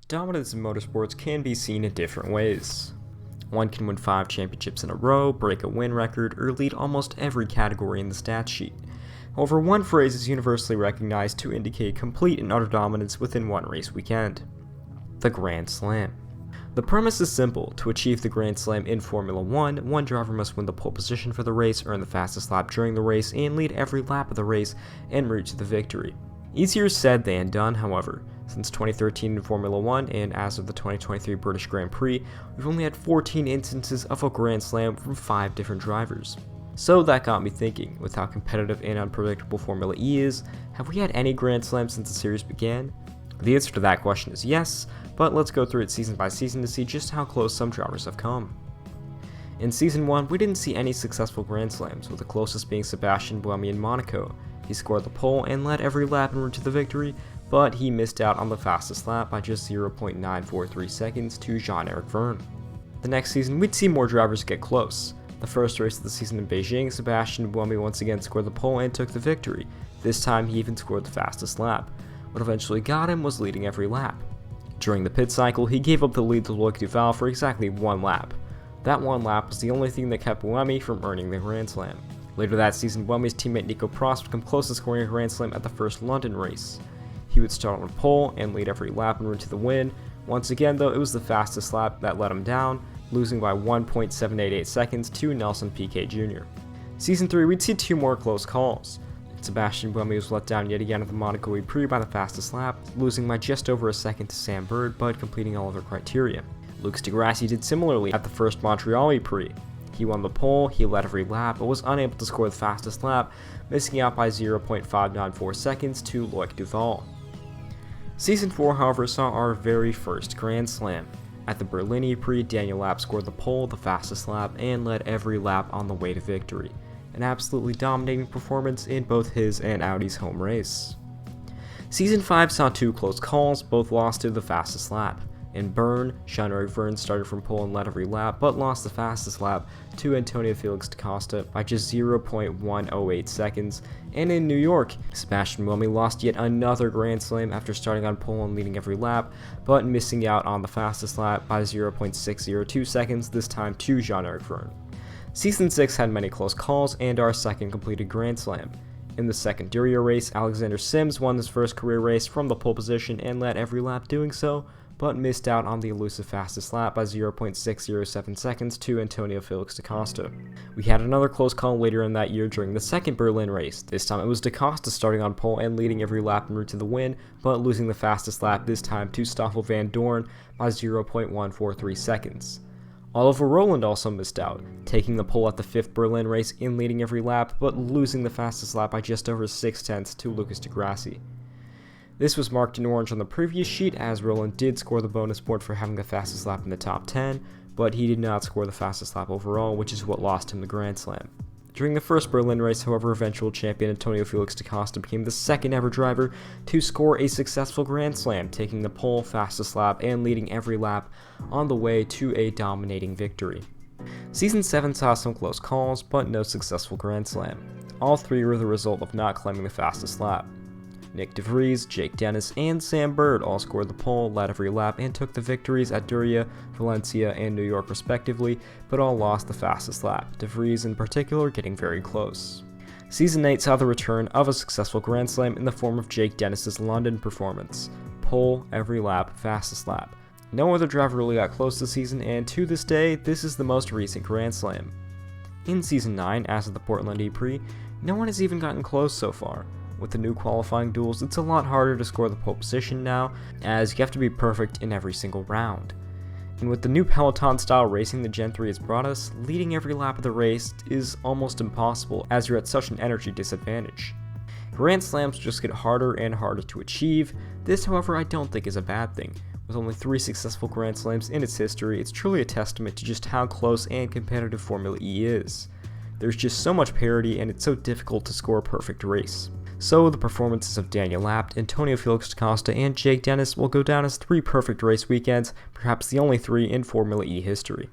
Dominance in motorsports can be seen in different ways. One can win 5 championships in a row, break a win record, or lead almost every category in the stat sheet. However, one phrase is universally recognized to indicate complete and utter dominance within one race weekend: the Grand Slam. The premise is simple. To achieve the Grand Slam in Formula 1, one driver must win the pole position for the race, earn the fastest lap during the race, and lead every lap of the race en route to the victory. Easier said than done, however. Since 2013 in Formula 1 and as of the 2023 British Grand Prix, we've only had 14 instances of a Grand Slam from 5 different drivers. So that got me thinking, with how competitive and unpredictable Formula E is, have we had any Grand Slams since the series began? The answer to that question is yes, but let's go through it season by season to see just how close some drivers have come. In Season 1, we didn't see any successful Grand Slams, with the closest being Sebastian Buemi in Monaco. He scored the pole and led every lap en route to the victory, but he missed out on the fastest lap by just 0.943 seconds to Jean-Eric Vergne. The next season, we'd see more drivers get close. The first race of the season in Beijing, Sebastian Buemi once again scored the pole and took the victory. This time, he even scored the fastest lap. What eventually got him was leading every lap. During the pit cycle, he gave up the lead to Loic Duval for exactly 1 lap. That 1 lap was the only thing that kept Buemi from earning the Grand Slam. Later that season, Buemi's teammate Nico Prost would come close to scoring a Grand Slam at the first London race. He would start on pole and lead every lap en route to the win. Once again though, it was the fastest lap that let him down, losing by 1.788 seconds to Nelson Piquet Jr. Season 3, we'd see 2 more close calls. Sebastian Buemi was let down yet again at the Monaco Grand Prix by the fastest lap, losing by just over a second to Sam Bird, but completing all of their criteria. Lucas di Grassi did similarly at the first Montreal Grand Prix. He won the pole, he led every lap, but was unable to score the fastest lap, missing out by 0.594 seconds to Loic Duval. Season 4, however, saw our very first Grand Slam. At the Berlin Grand Prix, Daniel Abt scored the pole, the fastest lap, and led every lap on the way to victory. An absolutely dominating performance in both his and Audi's home race. Season 5 saw 2 close calls, both lost to the fastest lap. In Bern, Jean-Eric Vergne started from pole and led every lap, but lost the fastest lap to Antonio Felix da Costa by just 0.108 seconds. And in New York, Sebastian Buemi lost yet another Grand Slam after starting on pole and leading every lap, but missing out on the fastest lap by 0.602 seconds, this time to Jean-Eric Vergne. Season 6 had many close calls and our second completed Grand Slam. In the second Durio race, Alexander Sims won his first career race from the pole position and led every lap doing so, but missed out on the elusive fastest lap by 0.607 seconds to Antonio Felix da Costa. We had another close call later in that year during the second Berlin race. This time it was da Costa starting on pole and leading every lap en route to the win, but losing the fastest lap this time to Stoffel van Dorn by 0.143 seconds. Oliver Rowland also missed out, taking the pole at the 5th Berlin race and leading every lap, but losing the fastest lap by just over 0.6 to Lucas di Grassi. This was marked in orange on the previous sheet, as Rowland did score the bonus point for having the fastest lap in the top 10, but he did not score the fastest lap overall, which is what lost him the Grand Slam. During the first Berlin race, however, eventual champion Antonio Felix da Costa became the second ever driver to score a successful Grand Slam, taking the pole, fastest lap, and leading every lap on the way to a dominating victory. Season 7 saw some close calls, but no successful Grand Slam. All 3 were the result of not claiming the fastest lap. Nick De Vries, Jake Dennis, and Sam Bird all scored the pole, led every lap, and took the victories at Duria, Valencia, and New York respectively, but all lost the fastest lap, De Vries in particular getting very close. Season 8 saw the return of a successful Grand Slam in the form of Jake Dennis's London performance. Pole, every lap, fastest lap. No other driver really got close this season, and to this day, this is the most recent Grand Slam. In Season 9, as of the Portland Grand Prix, no one has even gotten close so far. With the new qualifying duels, it's a lot harder to score the pole position now, as you have to be perfect in every single round. And with the new Peloton-style racing the Gen 3 has brought us, leading every lap of the race is almost impossible, as you're at such an energy disadvantage. Grand Slams just get harder and harder to achieve. This, however, I don't think is a bad thing. With only 3 successful Grand Slams in its history, it's truly a testament to just how close and competitive Formula E is. There's just so much parity, and it's so difficult to score a perfect race. So the performances of Daniel Abt, Antonio Felix da Costa, and Jake Dennis will go down as 3 perfect race weekends, perhaps the only 3 in Formula E history.